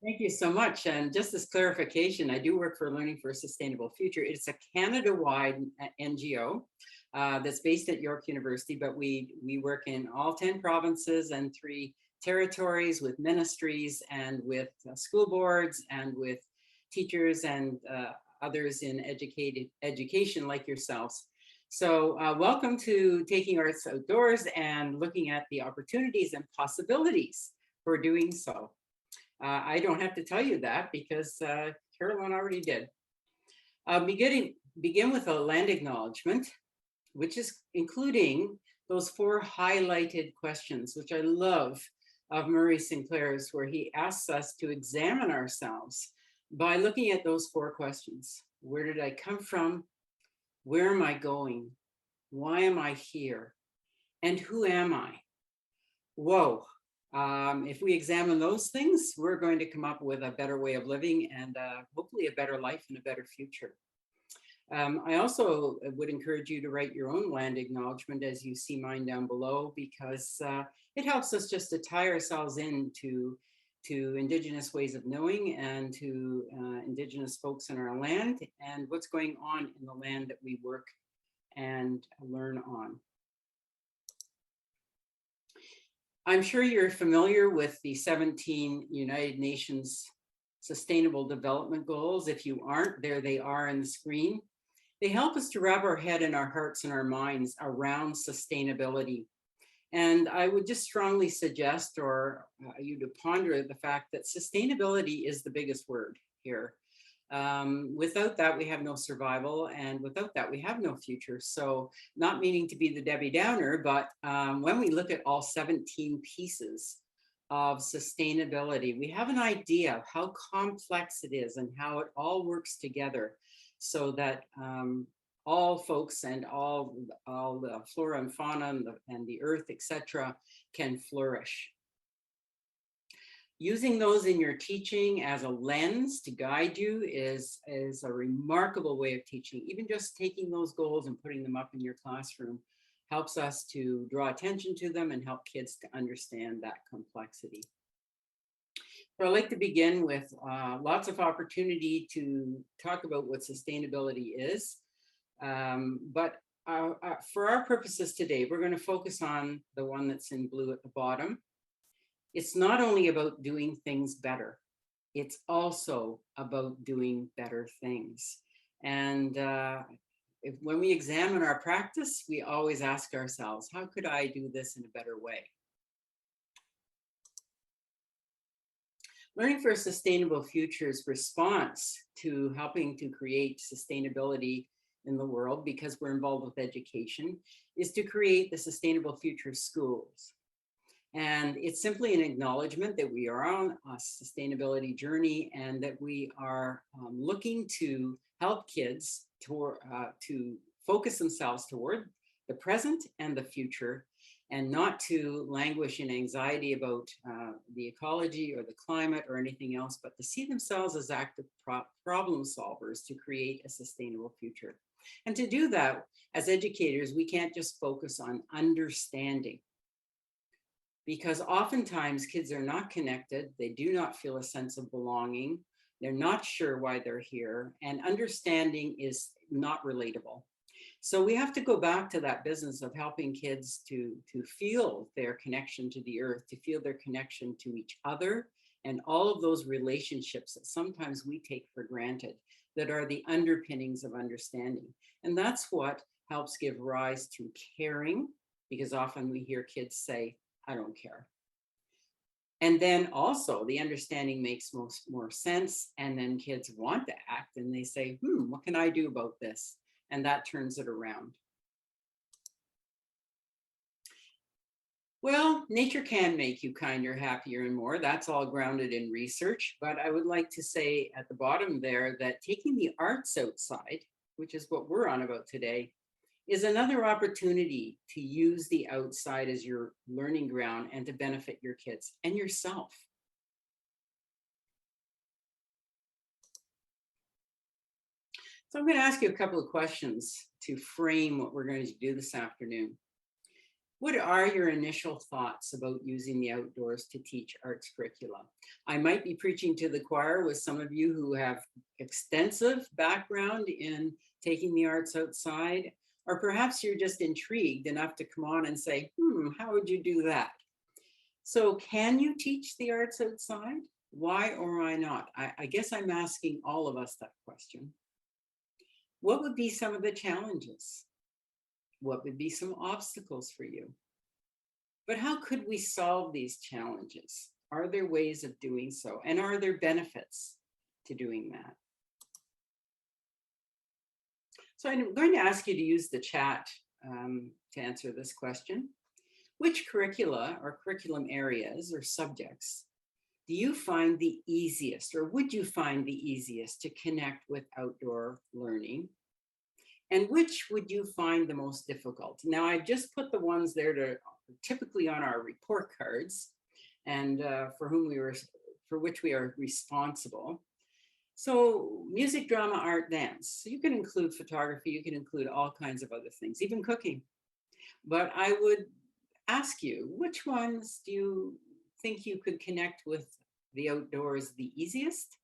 Thank you so much. And just as clarification, I do work for Learning for a Sustainable Future. It's a Canada-wide NGO that's based at York University, but we work in all 10 provinces and 3 territories with ministries and with school boards and with teachers and others in education like yourselves. So welcome to Taking Arts Outdoors and looking at the opportunities and possibilities for doing so. I don't have to tell you that because Carolyn already did. Begin with a land acknowledgement, which is including those 4 highlighted questions, which I love, of Murray Sinclair's, where he asks us to examine ourselves by looking at those 4 questions. Where did I come from? Where am I going? Why am I here? And who am I? Whoa. If we examine those things, we're going to come up with a better way of living and hopefully a better life and a better future. I also would encourage you to write your own land acknowledgement as you see mine down below, because it helps us just to tie ourselves into Indigenous ways of knowing and to Indigenous folks in our land and what's going on in the land that we work and learn on. I'm sure you're familiar with the 17 United Nations Sustainable Development Goals. If you aren't, there they are on the screen. They help us to wrap our head and our hearts and our minds around sustainability. And I would just strongly suggest or you to ponder the fact that sustainability is the biggest word here. Without that, we have no survival, and without that, we have no future. So not meaning to be the Debbie Downer, but when we look at all 17 pieces of sustainability, we have an idea of how complex it is and how it all works together so that all folks and all the flora and fauna and the earth, etc., can flourish. Using those in your teaching as a lens to guide you is a remarkable way of teaching. Even just taking those goals and putting them up in your classroom helps us to draw attention to them and help kids to understand that complexity. So I'd like to begin with lots of opportunity to talk about what sustainability is. But for our purposes today, we're going to focus on the one that's in blue at the bottom. It's not only about doing things better, it's also about doing better things. And when we examine our practice, we always ask ourselves, how could I do this in a better way? Learning for a Sustainable Future's response to helping to create sustainability in the world, because we're involved with education, is to create the Sustainable Future Schools. And it's simply an acknowledgement that we are on a sustainability journey and that we are looking to help kids to focus themselves toward the present and the future, and not to languish in anxiety about the ecology or the climate or anything else, but to see themselves as active problem solvers to create a sustainable future. And to do that, as educators, we can't just focus on understanding, because oftentimes kids are not connected, they do not feel a sense of belonging, they're not sure why they're here, and understanding is not relatable. So we have to go back to that business of helping kids to feel their connection to the earth, to feel their connection to each other, and all of those relationships that sometimes we take for granted that are the underpinnings of understanding. And that's what helps give rise to caring, because often we hear kids say, I don't care. And then also the understanding makes more sense. And then kids want to act and they say, what can I do about this? And that turns it around. Well, nature can make you kinder, happier, and more. That's all grounded in research. But I would like to say at the bottom there that taking the arts outside, which is what we're on about today, is another opportunity to use the outside as your learning ground and to benefit your kids and yourself. So I'm going to ask you a couple of questions to frame what we're going to do this afternoon. What are your initial thoughts about using the outdoors to teach arts curricula? I might be preaching to the choir with some of you who have extensive background in taking the arts outside, or perhaps you're just intrigued enough to come on and say, how would you do that? So can you teach the arts outside? Why or why not? I guess I'm asking all of us that question. What would be some of the challenges? What would be some obstacles for you? But how could we solve these challenges? Are there ways of doing so? And are there benefits to doing that? So I'm going to ask you to use the chat to answer this question. Which curricula or curriculum areas or subjects do you find the easiest, or would you find the easiest to connect with outdoor learning? And which would you find the most difficult? Now, I've just put the ones there to typically on our report cards and for which we are responsible. So music, drama, art, dance. So you can include photography, you can include all kinds of other things, even cooking. But I would ask you, which ones do you think you could connect with the outdoors the easiest?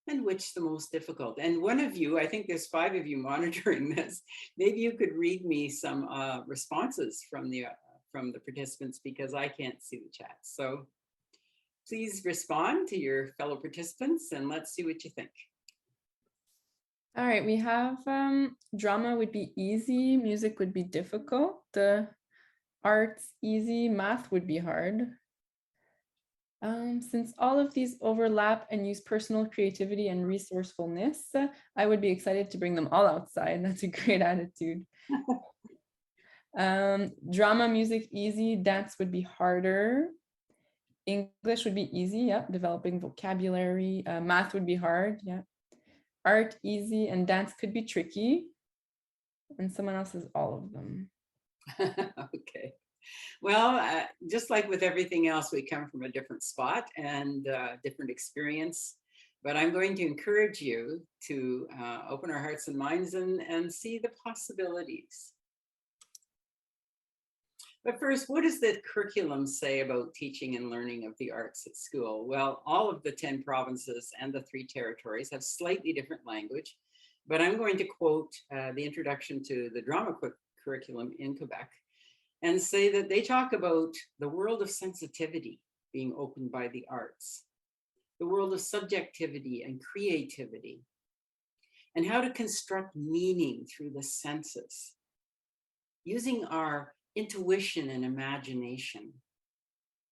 And which the most difficult? And one of you, I think there's 5 of you monitoring this, maybe you could read me some responses from the participants, because I can't see the chat. So please respond to your fellow participants and let's see what you think. All right, we have drama would be easy, music would be difficult, arts easy, math would be hard. Since all of these overlap and use personal creativity and resourcefulness, I would be excited to bring them all outside. That's a great attitude. Drama, music, easy. Dance would be harder. English would be easy. Yeah. Developing vocabulary. Math would be hard. Yeah. Art, easy. And dance could be tricky. And someone else says all of them. Okay. Well, just like with everything else, we come from a different spot and different experience. But I'm going to encourage you to open our hearts and minds and see the possibilities. But first, what does the curriculum say about teaching and learning of the arts at school? Well, all of the 10 provinces and the 3 territories have slightly different language, but I'm going to quote the introduction to the drama curriculum in Quebec and say that they talk about the world of sensitivity being opened by the arts, the world of subjectivity and creativity, and how to construct meaning through the senses, using our intuition and imagination,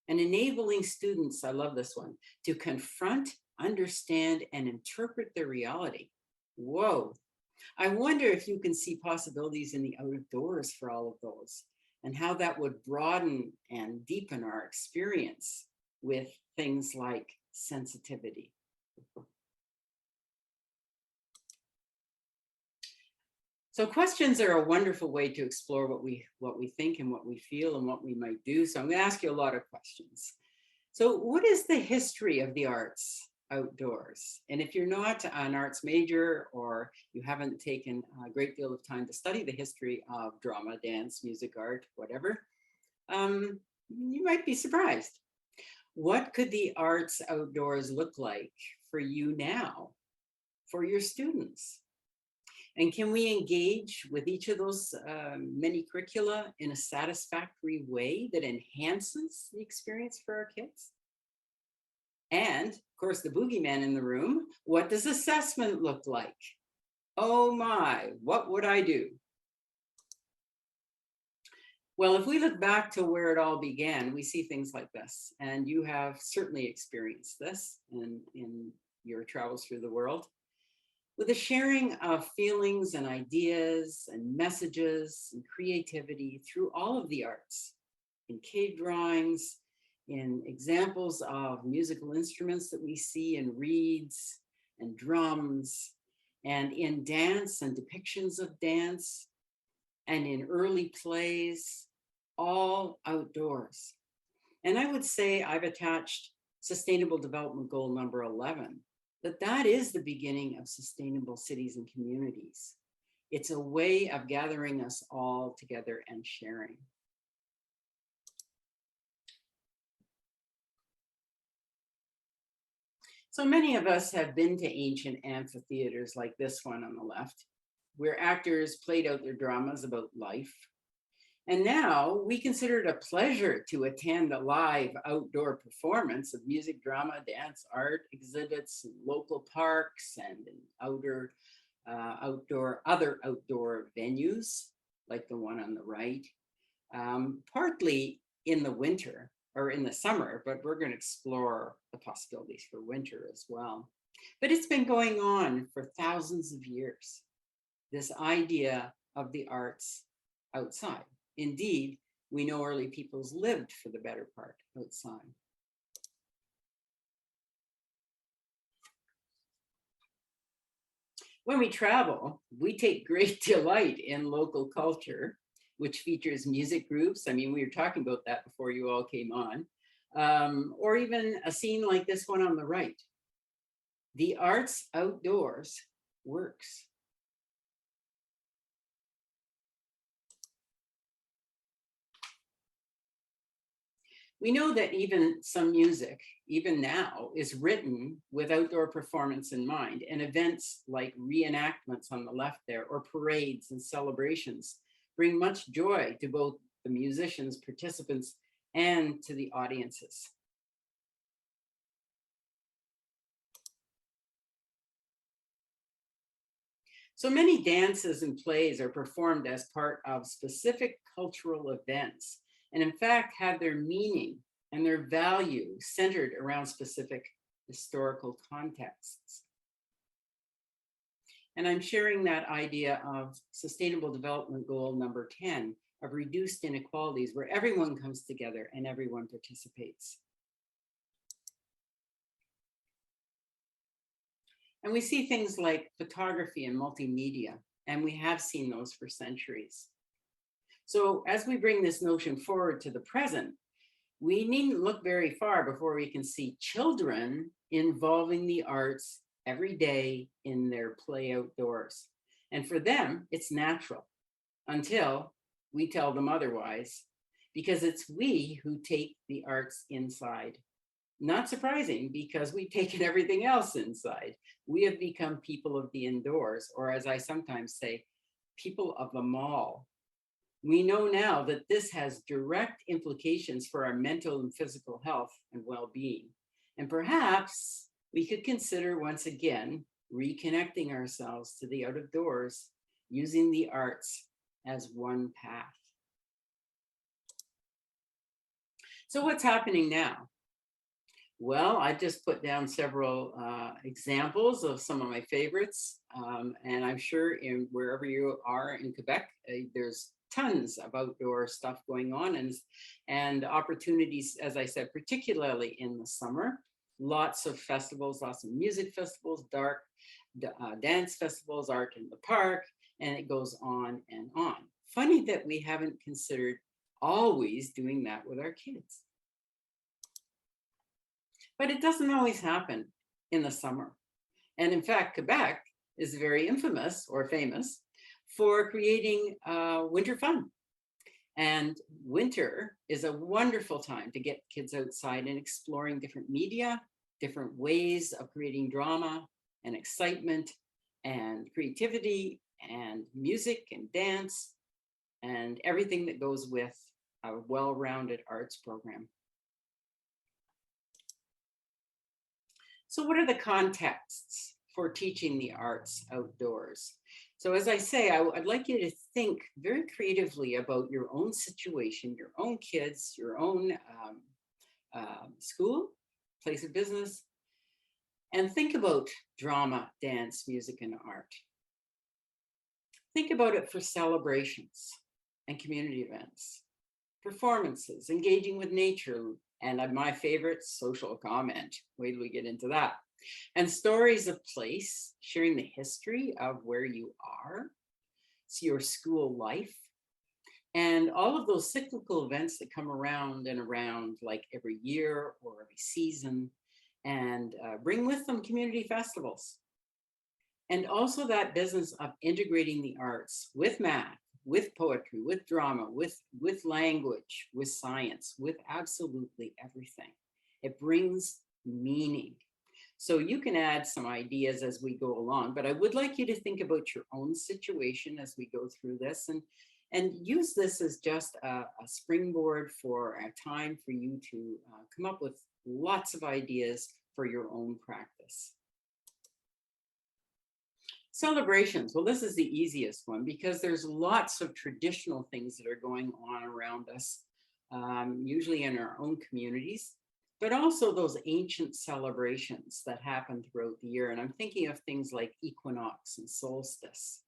and enabling students, I love this one, to confront, understand, and interpret their reality. Whoa. I wonder if you can see possibilities in the outdoors for all of those, and how that would broaden and deepen our experience with things like sensitivity. So questions are a wonderful way to explore what we think and what we feel and what we might do. So I'm going to ask you a lot of questions. So what is the history of the arts outdoors? And if you're not an arts major, or you haven't taken a great deal of time to study the history of drama, dance, music, art, whatever, you might be surprised. What could the arts outdoors look like for you now, for your students? And can we engage with each of those many curricula in a satisfactory way that enhances the experience for our kids? And of course, the boogeyman in the room, what does assessment look like? Oh my, what would I do? Well, if we look back to where it all began, we see things like this. And you have certainly experienced this in your travels through the world, with a sharing of feelings and ideas and messages and creativity through all of the arts, in cave drawings, in examples of musical instruments that we see in reeds and drums, and in dance and depictions of dance, and in early plays, all outdoors. And I would say I've attached Sustainable Development Goal number 11, that is the beginning of sustainable cities and communities. It's a way of gathering us all together and sharing. So many of us have been to ancient amphitheaters like this one on the left, where actors played out their dramas about life. And now we consider it a pleasure to attend a live outdoor performance of music, drama, dance, art exhibits in local parks and in other outdoor venues like the one on the right, partly in the winter or in the summer, but we're going to explore the possibilities for winter as well. But it's been going on for thousands of years, this idea of the arts outside. Indeed, we know early peoples lived for the better part outside. When we travel, we take great delight in local culture, which features music groups. I mean, we were talking about that before you all came on, or even a scene like this one on the right. The arts outdoors works. We know that even some music, even now, is written with outdoor performance in mind, and events like reenactments on the left there, or parades and celebrations, bring much joy to both the musicians, participants, and to the audiences. So many dances and plays are performed as part of specific cultural events, and in fact have their meaning and their value centered around specific historical contexts. And I'm sharing that idea of Sustainable Development Goal number 10 of reduced inequalities, where everyone comes together and everyone participates. And we see things like photography and multimedia, and we have seen those for centuries. So as we bring this notion forward to the present, we needn't look very far before we can see children involving the arts every day in their play outdoors. And for them, it's natural until we tell them otherwise, because it's we who take the arts inside. Not surprising, because we've taken everything else inside. We have become people of the indoors, or as I sometimes say, people of the mall. We know now that this has direct implications for our mental and physical health and well-being. And perhaps we could consider once again reconnecting ourselves to the out of doors, using the arts as one path. So what's happening now? Well, I just put down several examples of some of my favorites, and I'm sure in wherever you are in Quebec, there's tons of outdoor stuff going on, and opportunities, as I said, particularly in the summer. Lots of festivals, lots of music festivals, dance festivals, art in the park, and it goes on and on. Funny that we haven't considered always doing that with our kids. But it doesn't always happen in the summer. And in fact, Quebec is very infamous or famous for creating winter fun. And winter is a wonderful time to get kids outside and exploring different media, different ways of creating drama and excitement and creativity and music and dance and everything that goes with a well-rounded arts program. So what are the contexts for teaching the arts outdoors? So as I say, I'd like you to think very creatively about your own situation, your own kids, your own school, place of business, and think about drama, dance, music, and art. Think about it for celebrations and community events, performances, engaging with nature, and my favorite, social comment. Wait till we get into that. And stories of place, sharing the history of where you are, so your school life, and all of those cyclical events that come around and around, like every year or every season, and bring with them community festivals. And also that business of integrating the arts with math, with poetry, with drama, with language, with science, with absolutely everything. It brings meaning. So you can add some ideas as we go along, but I would like you to think about your own situation as we go through this, and use this as just a springboard for a time for you to come up with lots of ideas for your own practice. Celebrations. Well, this is the easiest one because there's lots of traditional things that are going on around us, usually in our own communities, but also those ancient celebrations that happen throughout the year. And I'm thinking of things like equinox and solstice,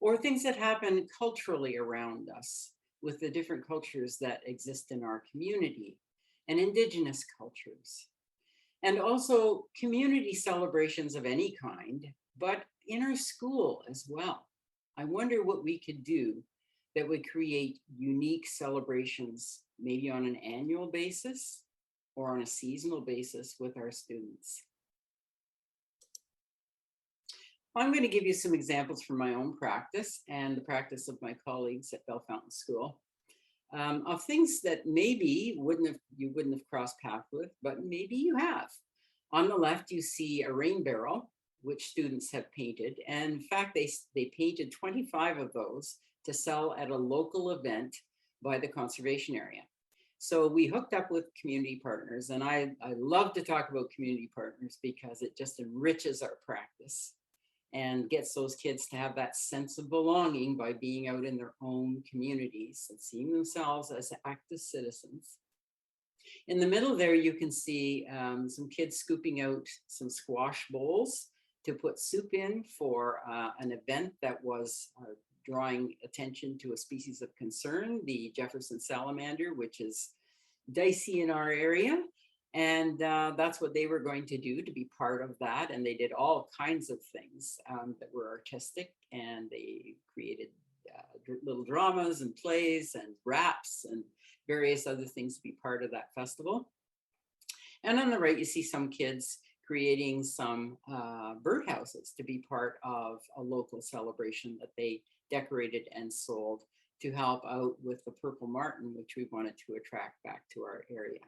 or things that happen culturally around us with the different cultures that exist in our community and indigenous cultures. And also community celebrations of any kind, but in our school as well. I wonder what we could do that would create unique celebrations, maybe on an annual basis or on a seasonal basis with our students. I'm going to give you some examples from my own practice and the practice of my colleagues at Bell Fountain School, of things that maybe you wouldn't have crossed paths with, but maybe you have. On the left, you see a rain barrel, which students have painted. And in fact, they painted 25 of those to sell at a local event by the conservation area. So we hooked up with community partners, and I love to talk about community partners because it just enriches our practice and gets those kids to have that sense of belonging by being out in their own communities and seeing themselves as active citizens. In the middle there, you can see some kids scooping out some squash bowls to put soup in for an event that was drawing attention to a species of concern, the Jefferson salamander, which is dicey in our area. And that's what they were going to do, to be part of that. And they did all kinds of things that were artistic, and they created little dramas and plays and raps and various other things to be part of that festival. And on the right, you see some kids creating some birdhouses to be part of a local celebration that they decorated and sold to help out with the purple martin, which we wanted to attract back to our area.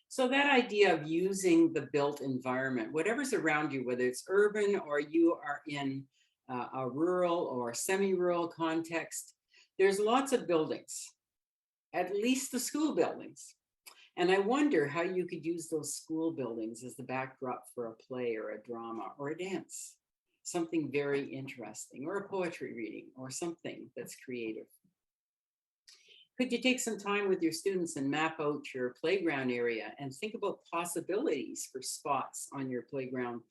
So that idea of using the built environment, whatever's around you, whether it's urban or you are in a rural or semi-rural context, there's lots of buildings, at least the school buildings. And I wonder how you could use those school buildings as the backdrop for a play or a drama or a dance, something very interesting, or a poetry reading or something that's creative. Could you take some time with your students and map out your playground area and think about possibilities for spots on your playground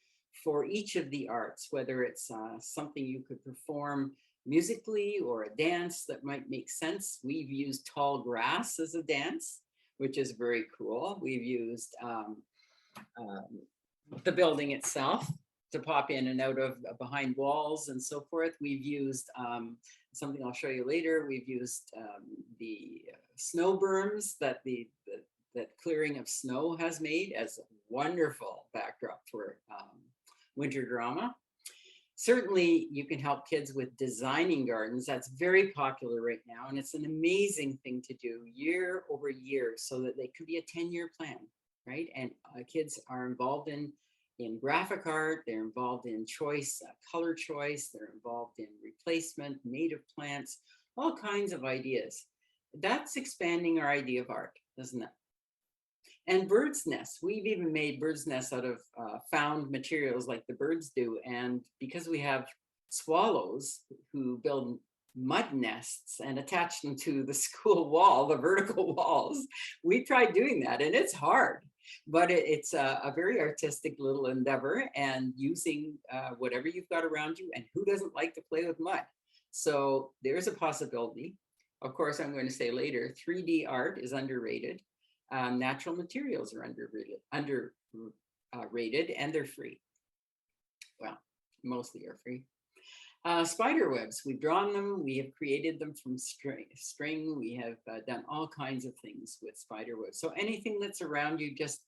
for each of the arts, whether it's something you could perform musically or a dance that might make sense. We've used tall grass as a dance, which is very cool. We've used the building itself to pop in and out of behind walls and so forth. We've used something I'll show you later. We've used the snow berms that that clearing of snow has made as a wonderful backdrop for winter drama. Certainly, you can help kids with designing gardens. That's very popular right now, and it's an amazing thing to do year over year so that they could be a 10-year plan, right? And kids are involved in graphic art, they're involved in choice, color choice, they're involved in replacement, native plants, all kinds of ideas. That's expanding our idea of art, isn't it? And birds' nests, we've even made birds' nests out of found materials like the birds do. And because we have swallows who build mud nests and attach them to the school wall, the vertical walls, we tried doing that, and it's hard. But it's a very artistic little endeavor, and using whatever you've got around you, and who doesn't like to play with mud? So there's a possibility. Of course, I'm going to say later, 3D art is underrated. Natural materials are underrated, and they're free. Well, mostly are free. Spider webs, we've drawn them, we have created them from string, we have done all kinds of things with spider webs. So anything that's around you, just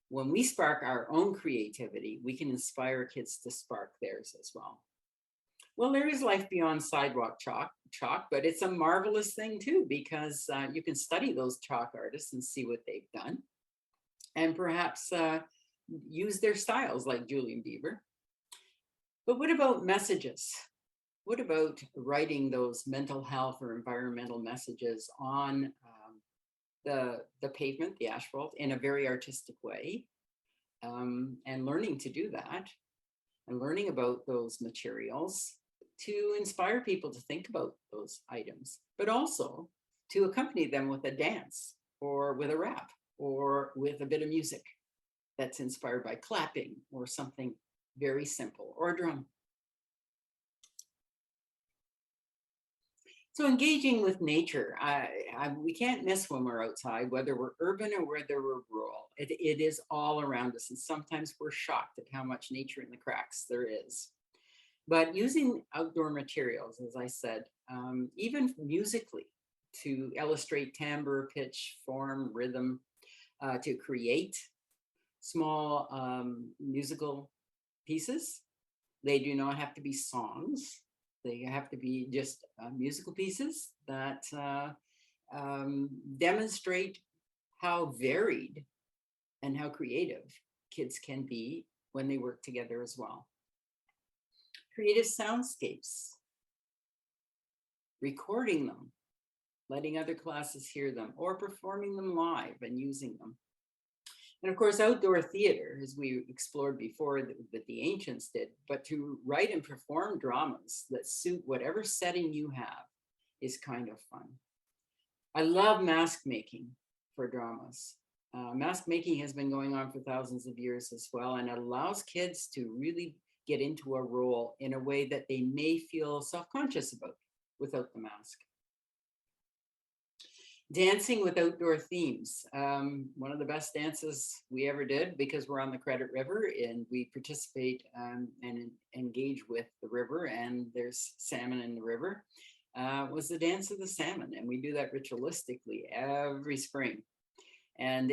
when we spark our own creativity, we can inspire kids to spark theirs as well. Well, there is life beyond sidewalk chalk, but it's a marvelous thing too, because you can study those chalk artists and see what they've done. and perhaps use their styles like Julian Bieber. But what about messages? What about writing those mental health or environmental messages on the pavement, the asphalt, in a very artistic way, and learning to do that, and learning about those materials to inspire people to think about those items, but also to accompany them with a dance or with a rap or with a bit of music that's inspired by clapping or something very simple, or a drum. So engaging with nature, we can't miss when we're outside, whether we're urban or whether we're rural. It is all around us, and sometimes we're shocked at how much nature in the cracks there is. But using outdoor materials, as I said, even musically, to illustrate timbre, pitch, form, rhythm, to create small musical pieces. They do not have to be songs. They have to be just musical pieces that demonstrate how varied and how creative kids can be when they work together as well. Creative soundscapes, recording them, letting other classes hear them, or performing them live and using them. And of course, outdoor theater, as we explored before, that the ancients did, but to write and perform dramas that suit whatever setting you have is kind of fun. I love mask making for dramas. Mask making has been going on for thousands of years as well, and it allows kids to really get into a role in a way that they may feel self-conscious about without the mask. Dancing with outdoor themes. One of the best dances we ever did, because we're on the Credit River and we participate and engage with the river, and there's salmon in the river, was the Dance of the Salmon. And we do that ritualistically every spring. And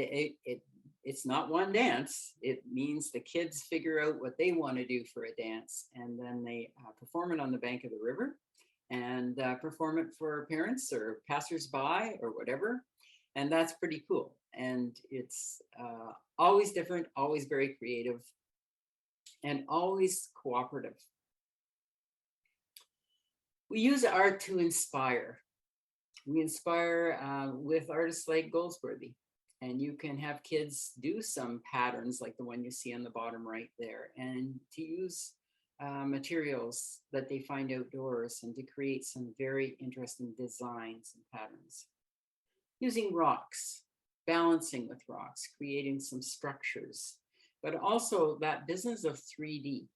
it's not one dance. It means the kids figure out what they want to do for a dance, and then they perform it on the bank of the river, and perform it for parents or passersby or whatever. And that's pretty cool. And it's always different, always very creative, and always cooperative. We use art to inspire. We inspire with artists like Goldsworthy. And you can have kids do some patterns like the one you see on the bottom right there, and to use materials that they find outdoors, and to create some very interesting designs and patterns. Using rocks, balancing with rocks, creating some structures, but also that business of 3D.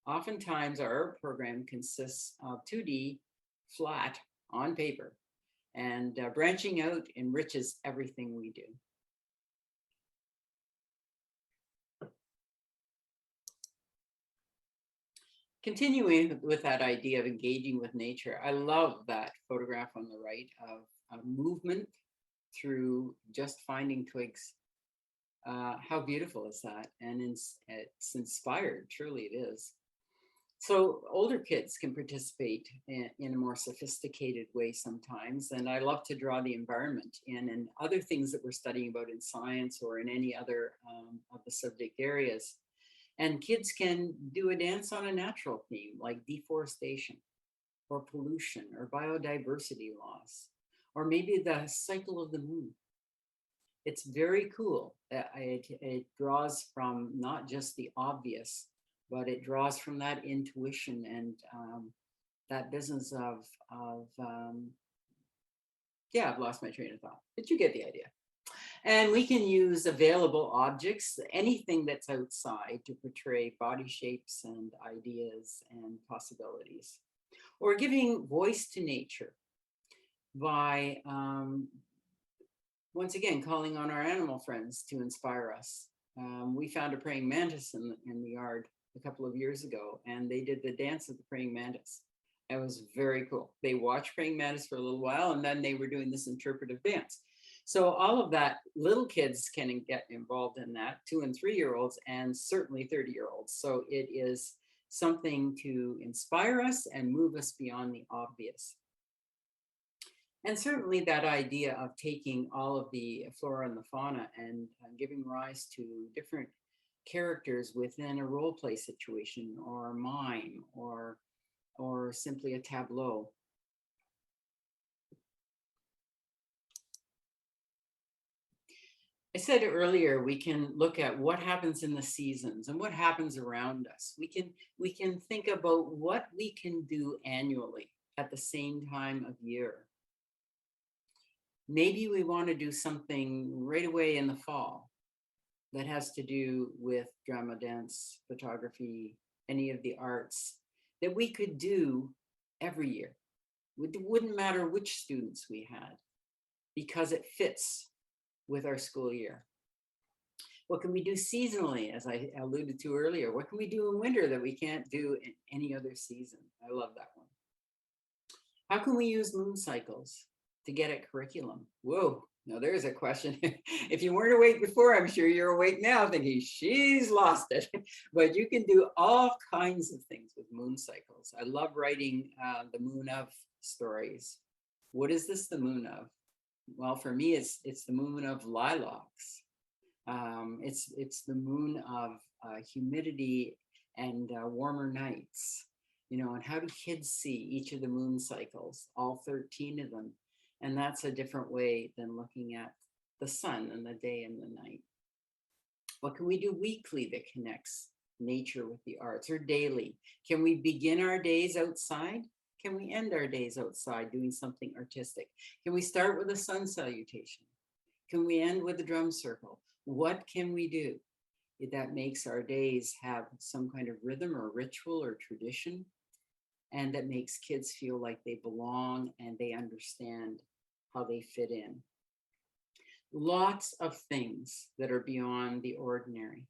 Oftentimes our art program consists of 2D flat on paper, and branching out enriches everything we do. Continuing with that idea of engaging with nature, I love that photograph on the right of movement through just finding twigs. How beautiful is that? And it's inspired, truly it is. So older kids can participate in a more sophisticated way sometimes. And I love to draw the environment in, and other things that we're studying about in science or in any other of the subject areas. And kids can do a dance on a natural theme like deforestation or pollution or biodiversity loss, or maybe the cycle of the moon. It's very cool. It draws from not just the obvious, but it draws from that intuition and that business of yeah, I've lost my train of thought, but you get the idea. And we can use available objects, anything that's outside, to portray body shapes and ideas and possibilities. Or giving voice to nature by, once again, calling on our animal friends to inspire us. We found a praying mantis in the yard a couple of years ago, and they did the dance of the praying mantis. It was very cool. They watched praying mantis for a little while, and then they were doing this interpretive dance. So all of that, little kids can get involved in that, 2- and 3-year-olds, and certainly 30-year-olds. So it is something to inspire us and move us beyond the obvious. And certainly that idea of taking all of the flora and the fauna and giving rise to different characters within a role play situation or a mime or simply a tableau. I said earlier, we can look at what happens in the seasons and what happens around us. We can think about what we can do annually at the same time of year. Maybe we want to do something right away in the fall that has to do with drama, dance, photography, any of the arts that we could do every year. It wouldn't matter which students we had because it fits with our school year. What can we do seasonally, as I alluded to earlier? What can we do in winter that we can't do in any other season? I love that one. How can we use moon cycles to get at curriculum? Whoa, now there's a question. If you weren't awake before, I'm sure you're awake now thinking, she's lost it. But you can do all kinds of things with moon cycles. I love writing the moon of stories. What is this the moon of? Well, for me, it's the moon of lilacs. It's the moon of humidity and warmer nights, you know, and how do kids see each of the moon cycles, all 13 of them? And that's a different way than looking at the sun and the day and the night. What can we do weekly that connects nature with the arts, or daily? Can we begin our days outside? Can we end our days outside doing something artistic? Can we start with a sun salutation? Can we end with a drum circle? What can we do that makes our days have some kind of rhythm or ritual or tradition, and that makes kids feel like they belong and they understand how they fit in? Lots of things that are beyond the ordinary.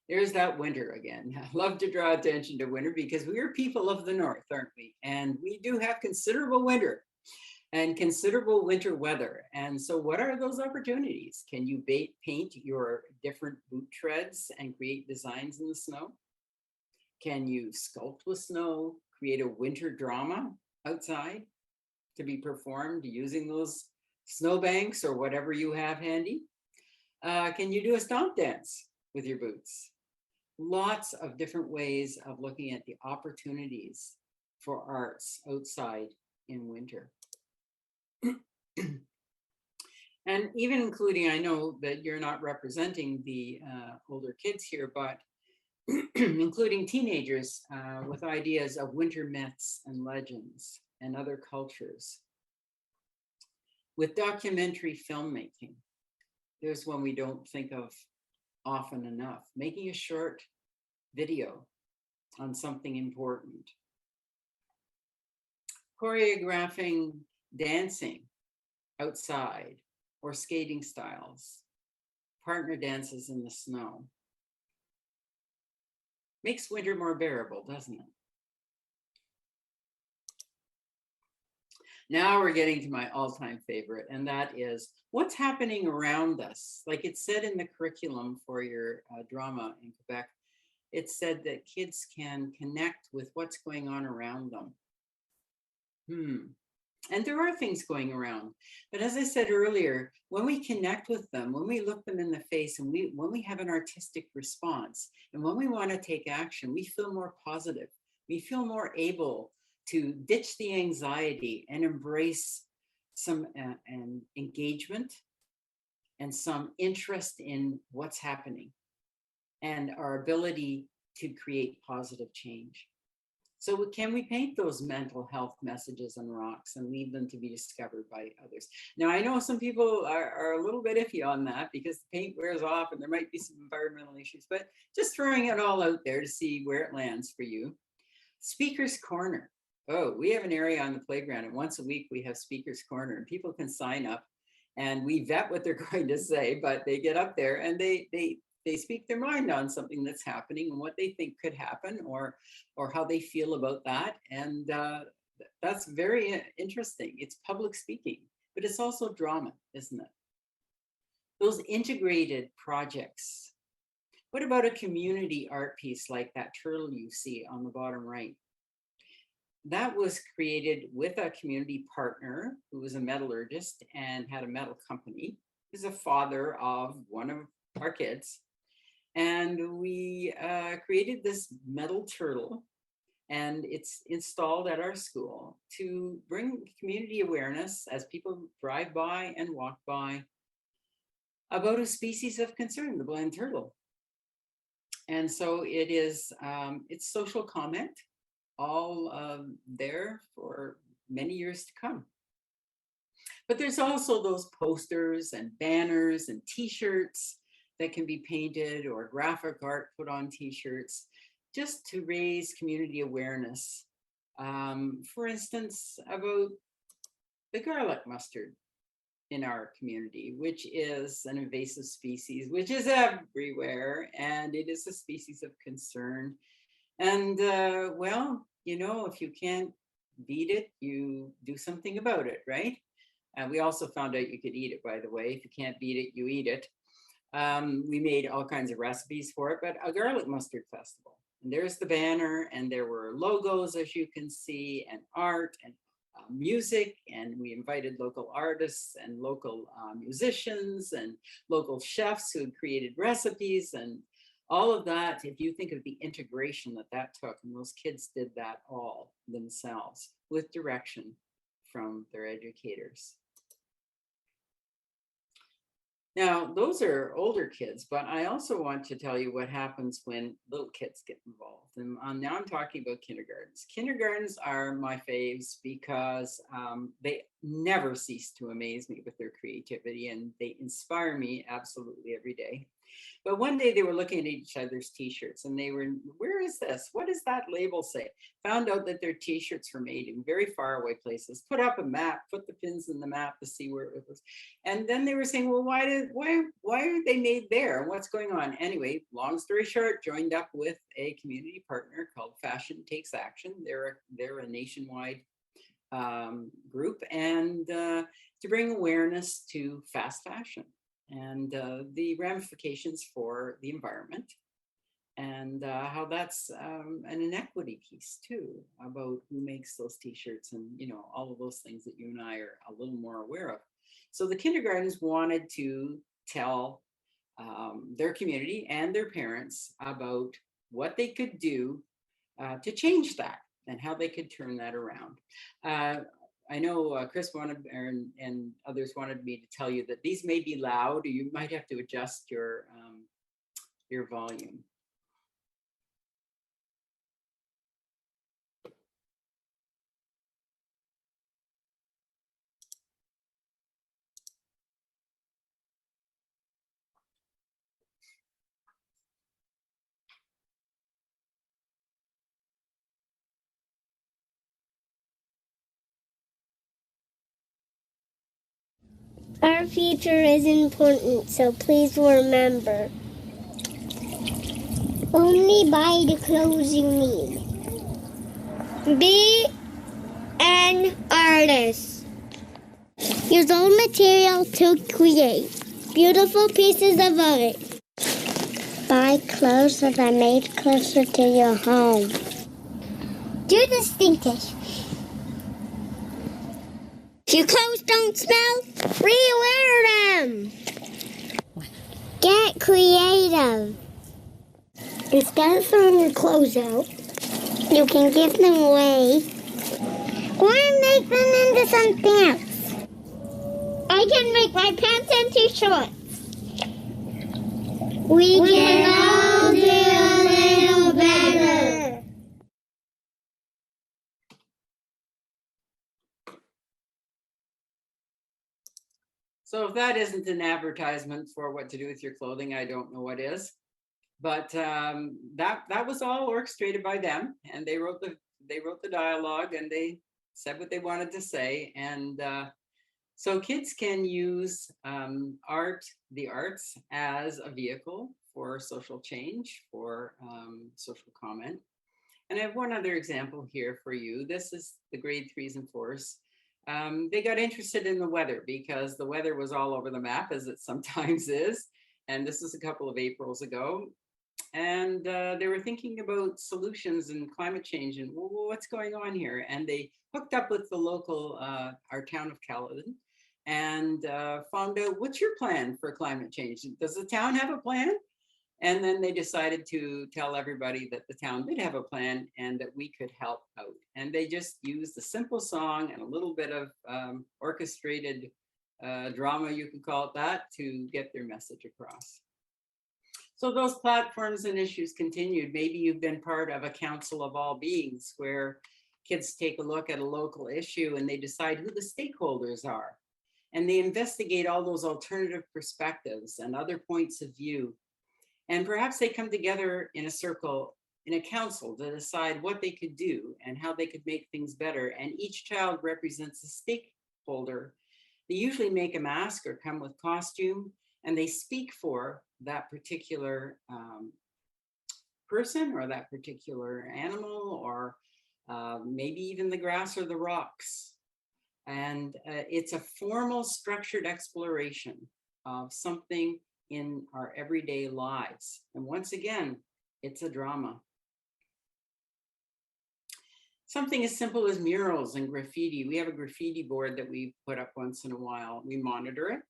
There's that winter again. I love to draw attention to winter because we are people of the north, aren't we? And we do have considerable winter and considerable winter weather. And so what are those opportunities? Can you paint your different boot treads and create designs in the snow? Can you sculpt with snow, create a winter drama outside to be performed using those snowbanks or whatever you have handy? Can you do a stomp dance with your boots? Lots of different ways of looking at the opportunities for arts outside in winter. And even including, I know that you're not representing the older kids here, but including teenagers with ideas of winter myths and legends and other cultures. With documentary filmmaking, there's one we don't think of often enough, making a short video on something important. Choreographing dancing outside or skating styles, partner dances in the snow. Makes winter more bearable, doesn't it? Now we're getting to my all-time favorite, and that is what's happening around us. Like it said in the curriculum for your drama in Quebec, it said that kids can connect with what's going on around them. And there are things going around. But as I said earlier, when we connect with them, when we look them in the face, and when we have an artistic response, and when we want to take action, we feel more positive. We feel more able to ditch the anxiety and embrace some engagement and some interest in what's happening and our ability to create positive change. So can we paint those mental health messages on rocks and leave them to be discovered by others? Now, I know some people are a little bit iffy on that because the paint wears off and there might be some environmental issues, but just throwing it all out there to see where it lands for you. Speaker's Corner. Oh, we have an area on the playground, and once a week we have Speaker's Corner, and people can sign up and we vet what they're going to say, but they get up there and they speak their mind on something that's happening and what they think could happen, or how they feel about that. And that's very interesting. It's public speaking, but it's also drama, isn't it? Those integrated projects. What about a community art piece like that turtle you see on the bottom right? that was created with a community partner who was a metallurgist and had a metal company. He's a father of one of our kids. And we created this metal turtle, and it's installed at our school to bring community awareness as people drive by and walk by about a species of concern, the blind turtle. And so it is, it's social comment, all there for many years to come. But there's also those posters and banners and t-shirts that can be painted, or graphic art put on t-shirts, just to raise community awareness. For instance, about the garlic mustard in our community, which is an invasive species, which is everywhere, and it is a species of concern. And well, you know, if you can't beat it, you do something about it, right? And we also found out you could eat it, by the way. If you can't beat it, you eat it. We made all kinds of recipes for it, but a garlic mustard festival. And there's the banner, and there were logos, as you can see, and art and music, and we invited local artists and local musicians and local chefs who had created recipes, and all of that. If you think of the integration that that took, and those kids did that all themselves with direction from their educators. Now, those are older kids, but I also want to tell you what happens when little kids get involved. And now I'm talking about kindergartens. Kindergartens are my faves because they never cease to amaze me with their creativity, and they inspire me absolutely every day. But one day they were looking at each other's t-shirts, and they were, where is this? What does that label say? Found out that their t-shirts were made in very far away places. Put up a map, put the pins in the map to see where it was. And then they were saying, well, why are they made there? What's going on? Anyway, long story short, joined up with a community partner called Fashion Takes Action. They're a nationwide group, and to bring awareness to fast fashion and the ramifications for the environment, and how that's an inequity piece too, about who makes those t-shirts, and you know, all of those things that you and I are a little more aware of. So the kindergartens wanted to tell their community and their parents about what they could do to change that, and how they could turn that around. I know Chris wanted, and others wanted me to tell you that these may be loud, or you might have to adjust your volume. Our future is important, so please remember. Only buy the clothes you need. Be an artist. Use old material to create beautiful pieces of art. Buy clothes that are made closer to your home. Do the stinkers. If your clothes don't smell, re-wear them. Get creative. Instead of throwing your clothes out, you can give them away or make them into something else. I can make my pants into shorts. We can all do a little better. So if that isn't an advertisement for what to do with your clothing, I don't know what is. But that was all orchestrated by them, and they wrote the dialogue, and they said what they wanted to say. And so kids can use the arts as a vehicle for social change, for social comment. And I have one other example here for you. This is the grade 3s and 4s. They got interested in the weather because the weather was all over the map, as it sometimes is. And this is a couple of Aprils ago. And they were thinking about solutions and climate change and what's going on here. And they hooked up with the local, our town of Caledon, and found out, what's your plan for climate change? Does the town have a plan? And then they decided to tell everybody that the town did have a plan and that we could help out. And they just used a simple song and a little bit of orchestrated drama, you could call it that, to get their message across. So those platforms and issues continued. Maybe you've been part of a council of all beings where kids take a look at a local issue and they decide who the stakeholders are. And they investigate all those alternative perspectives and other points of view. And perhaps they come together in a circle, in a council, to decide what they could do and how they could make things better. And each child represents a stakeholder. They usually make a mask or come with costume, and they speak for that particular person or that particular animal, or maybe even the grass or the rocks. And it's a formal, structured exploration of something in our everyday lives. And once again, it's a drama. Something as simple as murals and graffiti. We have a graffiti board that we put up once in a while. We monitor it,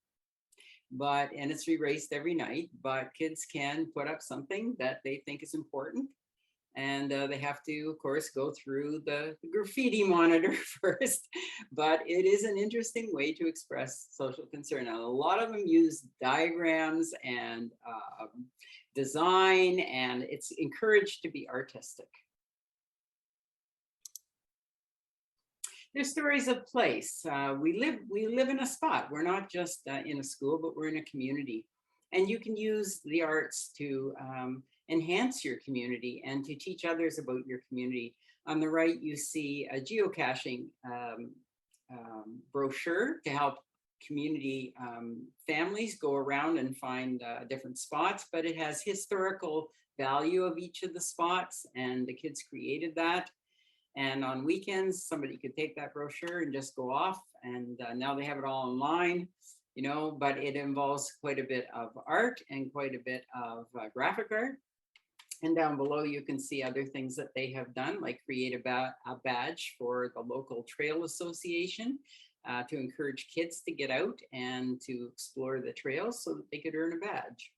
and it's erased every night, but kids can put up something that they think is important. And they have to, of course, go through the graffiti monitor first, but it is an interesting way to express social concern. Now, a lot of them use diagrams and design, and it's encouraged to be artistic. There's stories of place. We live in a spot. We're not just in a school, but we're in a community. And you can use the arts to enhance your community and to teach others about your community. On the right, you see a geocaching brochure to help community families go around and find different spots, but it has historical value of each of the spots, and the kids created that. And on weekends, somebody could take that brochure and just go off, and now they have it all online, you know, but it involves quite a bit of art and quite a bit of graphic art. And down below, you can see other things that they have done, like create a badge for the local trail association to encourage kids to get out and to explore the trails so that they could earn a badge.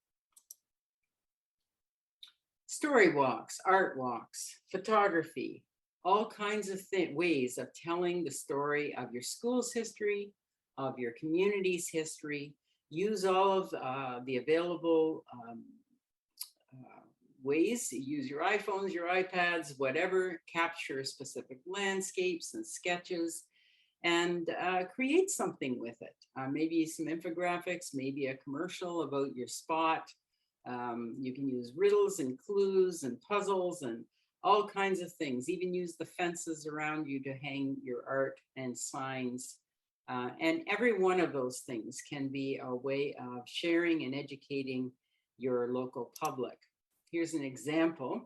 Story walks, art walks, photography, all kinds of ways of telling the story of your school's history, of your community's history. Use all of the available ways. Use your iPhones, your iPads, whatever, capture specific landscapes and sketches, and create something with it. Maybe some infographics, maybe a commercial about your spot. You can use riddles and clues and puzzles and all kinds of things. Even use the fences around you to hang your art and signs. And every one of those things can be a way of sharing and educating your local public. Here's an example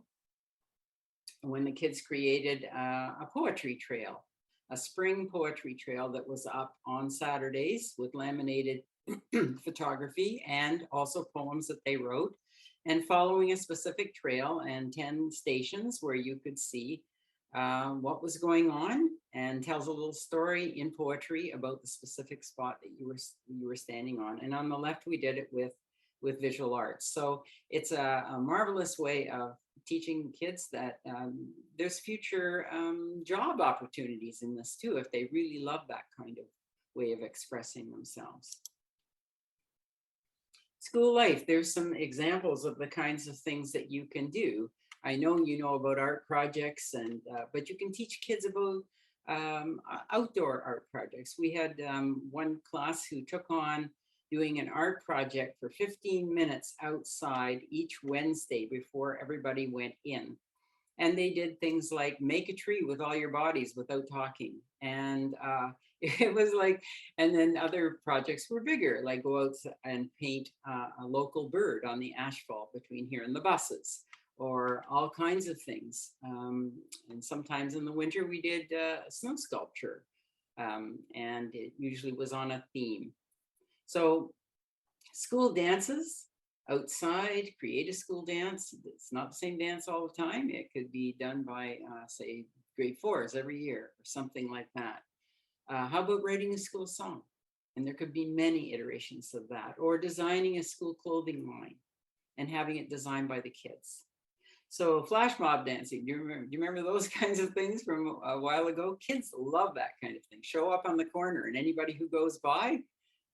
when the kids created a poetry trail, a spring poetry trail that was up on Saturdays with laminated photography and also poems that they wrote, and following a specific trail and 10 stations where you could see what was going on, and tells a little story in poetry about the specific spot that you were standing on. And on the left, we did it with visual arts. So it's a marvelous way of teaching kids that there's future job opportunities in this too, if they really love that kind of way of expressing themselves. School life, there's some examples of the kinds of things that you can do. I know you know about art projects, and but you can teach kids about outdoor art projects. We had one class who took on doing an art project for 15 minutes outside each Wednesday before everybody went in. And they did things like make a tree with all your bodies without talking. And it was like, and then other projects were bigger, like go out and paint a local bird on the asphalt between here and the buses, or all kinds of things. And sometimes in the winter we did snow sculpture, and it usually was on a theme. So school dances, outside, create a school dance. It's not the same dance all the time. It could be done by, say, grade 4s every year or something like that. How about writing a school song? And there could be many iterations of that, or designing a school clothing line and having it designed by the kids. So flash mob dancing, do you remember those kinds of things from a while ago? Kids love that kind of thing. Show up on the corner and anybody who goes by,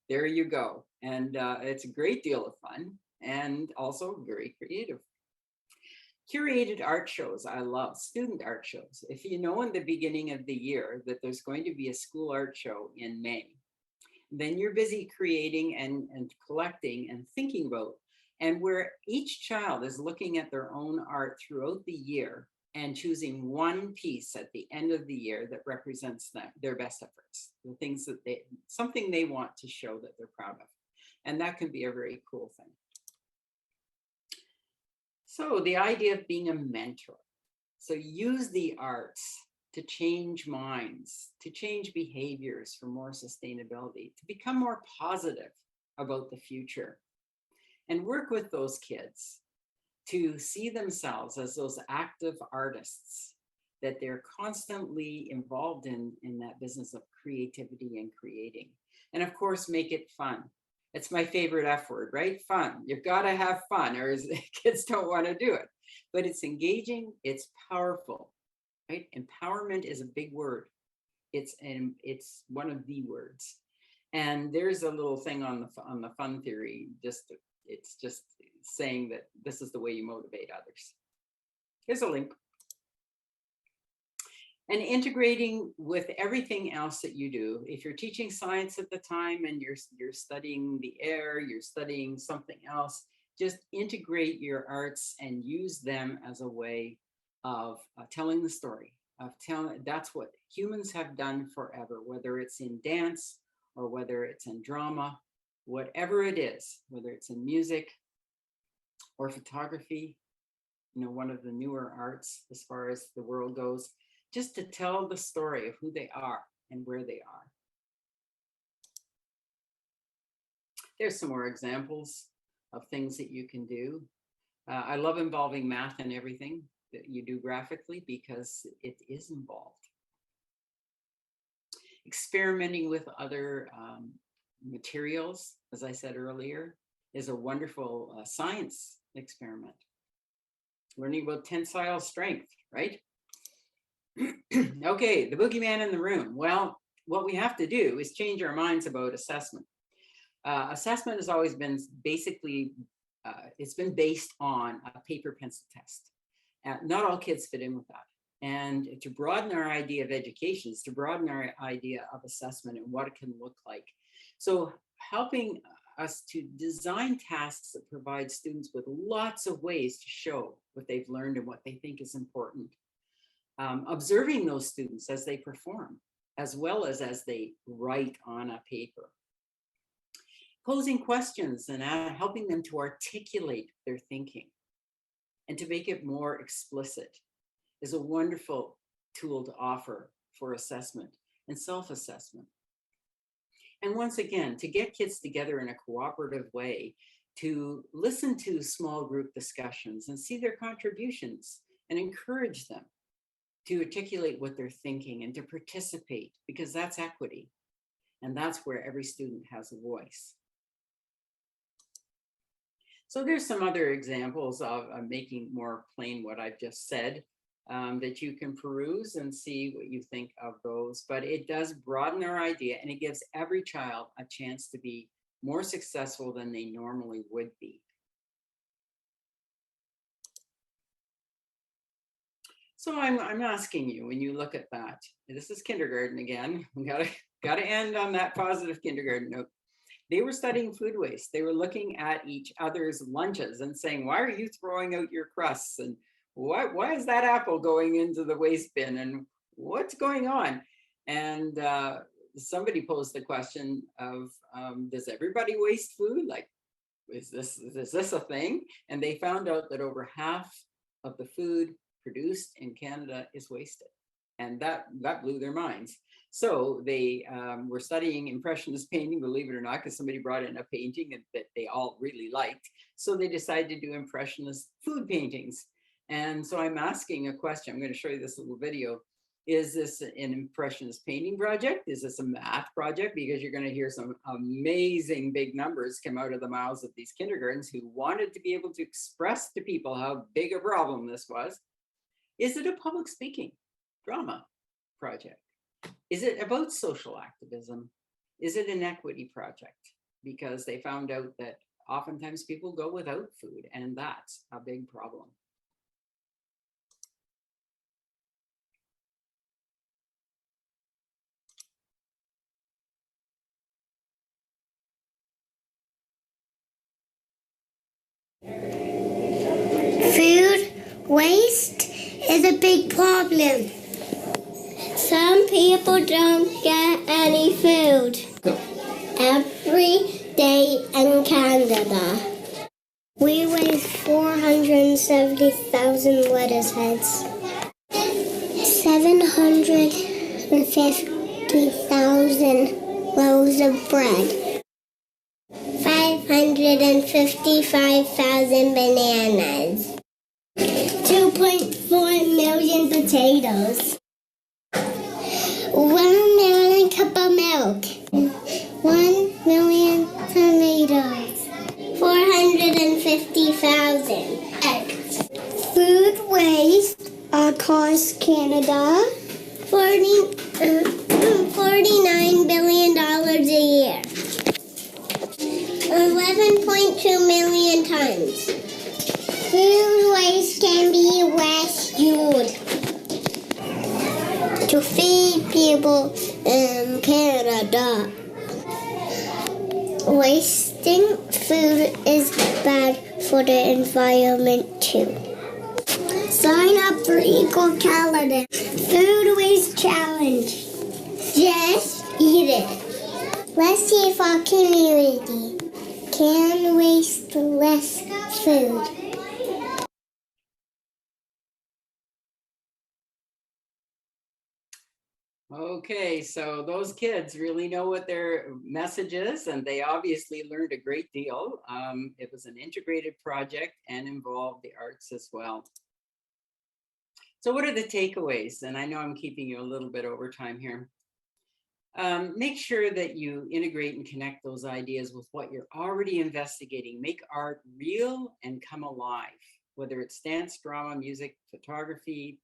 there you go. And it's a great deal of fun and also very creative. Curated art shows, I love student art shows. If you know in the beginning of the year that there's going to be a school art show in May, then you're busy creating and collecting and thinking about, and where each child is looking at their own art throughout the year and choosing one piece at the end of the year that represents them, their best efforts, the things that something they want to show that they're proud of. And that can be a very cool thing. So the idea of being a mentor. So use the arts to change minds, to change behaviors for more sustainability, to become more positive about the future, and work with those kids to see themselves as those active artists, that they're constantly involved in that business of creativity and creating. And of course, make it fun. It's my favorite F word, right? Fun. You've got to have fun, or kids don't want to do it. But it's engaging, it's powerful, right? Empowerment is a big word. It's one of the words. And there's a little thing on the fun theory. It's just saying that this is the way you motivate others. Here's a link. And integrating with everything else that you do. If you're teaching science at the time and you're studying the air, you're studying something else, just integrate your arts and use them as a way of telling the story, that's what humans have done forever, whether it's in dance or whether it's in drama, whatever it is, whether it's in music or photography, one of the newer arts as far as the world goes, just to tell the story of who they are and where they are. There's some more examples of things that you can do. I love involving math in everything that you do graphically because it is involved. Experimenting with other materials, as I said earlier, is a wonderful science experiment. Learning about tensile strength, right? Okay, the boogeyman in the room. Well, what we have to do is change our minds about assessment. Assessment has always been basically, it's been based on a paper pencil test. Not all kids fit in with that. And to broaden our idea of education is to broaden our idea of assessment and what it can look like. So helping us to design tasks that provide students with lots of ways to show what they've learned and what they think is important. Observing those students as they perform, as well as they write on a paper. Posing questions and helping them to articulate their thinking and to make it more explicit is a wonderful tool to offer for assessment and self-assessment. And once again, to get kids together in a cooperative way, to listen to small group discussions and see their contributions and encourage them to articulate what they're thinking and to participate, because that's equity. And that's where every student has a voice. So there's some other examples of making more plain what I've just said that you can peruse and see what you think of those. But it does broaden our idea and it gives every child a chance to be more successful than they normally would be. So I'm asking you, when you look at that, this is kindergarten again, we gotta end on that positive kindergarten note. They were studying food waste. They were looking at each other's lunches and saying, why are you throwing out your crusts? And why is that apple going into the waste bin? And what's going on? And somebody posed the question of, does everybody waste food? Like, is this a thing? And they found out that over half of the food produced in Canada is wasted. And that blew their minds. So they were studying Impressionist painting, believe it or not, because somebody brought in a painting that they all really liked. So they decided to do Impressionist food paintings. And so I'm asking a question. I'm going to show you this little video. Is this an Impressionist painting project? Is this a math project? Because you're going to hear some amazing big numbers come out of the mouths of these kindergartens who wanted to be able to express to people how big a problem this was. Is it a public speaking drama project? Is it about social activism? Is it an equity project? Because they found out that oftentimes people go without food, and that's a big problem. Food waste is a big problem. Some people don't get any food every day in Canada. We waste 470,000 lettuce heads, 750,000 loaves of bread, 555,000 bananas, 2.4 million potatoes, 1 million cup of milk, 1 million tomatoes, 450,000 eggs. Food waste costs Canada $49 billion a year. 11.2 million tons. Food waste can be rescued to feed people in Canada. Wasting food is bad for the environment too. Sign up for Equal Canada Food Waste Challenge. Just eat it. Let's see if our community can waste less food. Okay, so those kids really know what their message is, and they obviously learned a great deal. It was an integrated project and involved the arts as well. So what are the takeaways? And I know I'm keeping you a little bit over time here. Make sure that you integrate and connect those ideas with what you're already investigating. Make art real and come alive, whether it's dance, drama, music, photography,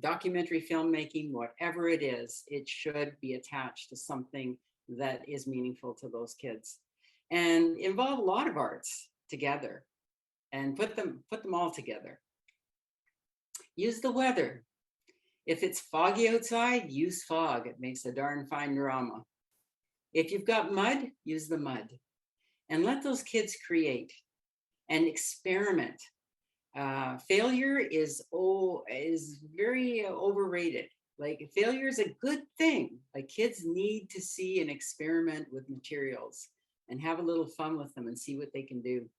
documentary filmmaking, whatever it is, it should be attached to something that is meaningful to those kids, and involve a lot of arts together and put them all together. Use the weather. If it's foggy outside, use fog. It makes a darn fine drama. If you've got mud, use the mud, and let those kids create and experiment. Failure is very overrated. Like, failure is a good thing. Like, kids need to see and experiment with materials and have a little fun with them and see what they can do.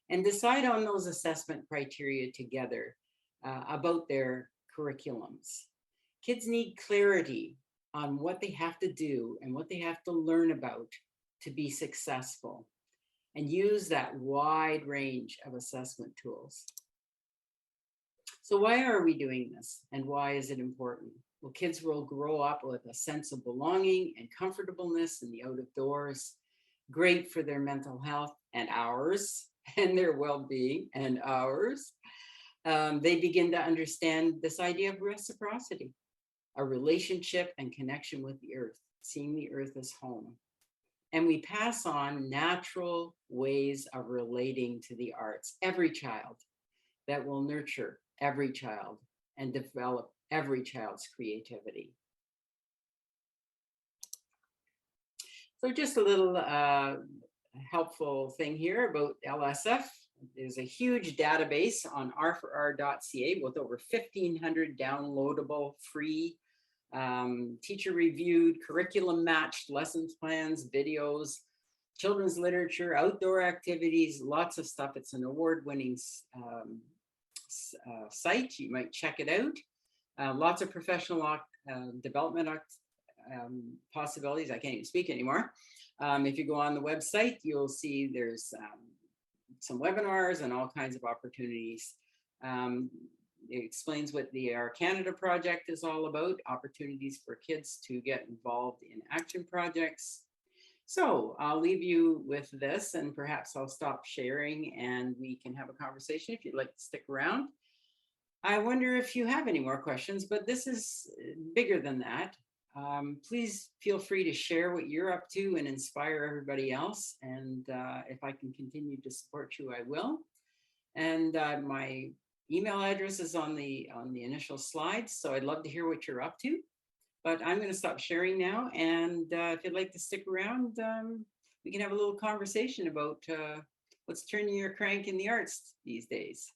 And decide on those assessment criteria together about their curriculums. Kids need clarity on what they have to do and what they have to learn about to be successful, and use that wide range of assessment tools. So why are we doing this, and why is it important? Well, kids will grow up with a sense of belonging and comfortableness in the out of doors, great for their mental health and ours, and their well-being and ours. They begin to understand this idea of reciprocity, a relationship and connection with the earth, seeing the earth as home. And we pass on natural ways of relating to the arts, every child, that will nurture every child and develop every child's creativity. So just a little helpful thing here about LSF. There's a huge database on r4r.ca with over 1,500 downloadable, free, teacher-reviewed, curriculum-matched lessons plans, videos, children's literature, outdoor activities, lots of stuff. It's an award-winning site. You might check it out. Lots of professional development possibilities. I can't even speak anymore. If you go on the website, you'll see there's some webinars and all kinds of opportunities. It explains what the Our Canada project is all about, opportunities for kids to get involved in action projects. So I'll leave you with this, and perhaps I'll stop sharing and we can have a conversation if you'd like to stick around. I wonder if you have any more questions, but this is bigger than that. Please feel free to share what you're up to and inspire everybody else. And if I can continue to support you, I will. And my email address is on the initial slides, so I'd love to hear what you're up to. But I'm going to stop sharing now. And if you'd like to stick around, we can have a little conversation about what's turning your crank in the arts these days.